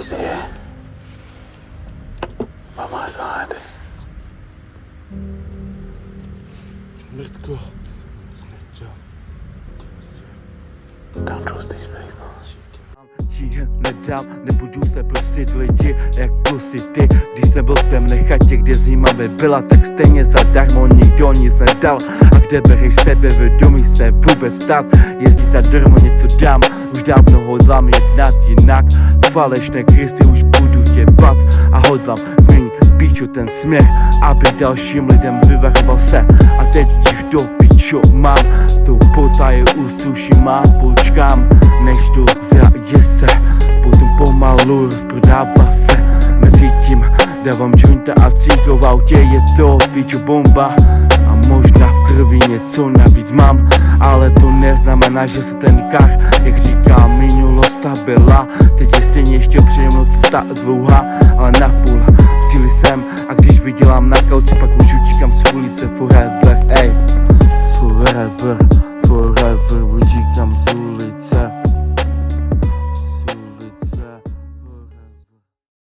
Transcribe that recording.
He's here. By my side. Mrtko. Don't trust these people. Ti nedám, nebudu se prosit lidi jako si ty. Když jsem byl v temné chatě, kde zima byla, tak stejně zadarmo nikdo nic nedal. A kde bereš sebevědomí se vůbec ptát, jestli zadarmo něco dám. Už dávno hodlám jednat jinak, falešné krysy už budu tě bat. A hodlám změnit píču ten směr, aby dalším lidem vyvaroval se. A teď už do piču mám, to potaje usuším a počkám, než to zraje se. Potom pomalu rozprodává se. Mezi tím dávám jointa a cíko v autě, je to piču bomba. A možná v krvi něco navíc mám, ale to neznamená, že se ten kar, jak říká minulost, ta byla. Teď je stejně ještě přede mnou cesta dlouhá, ale napůl v cíli jsem. A když vydělám na kauci, pak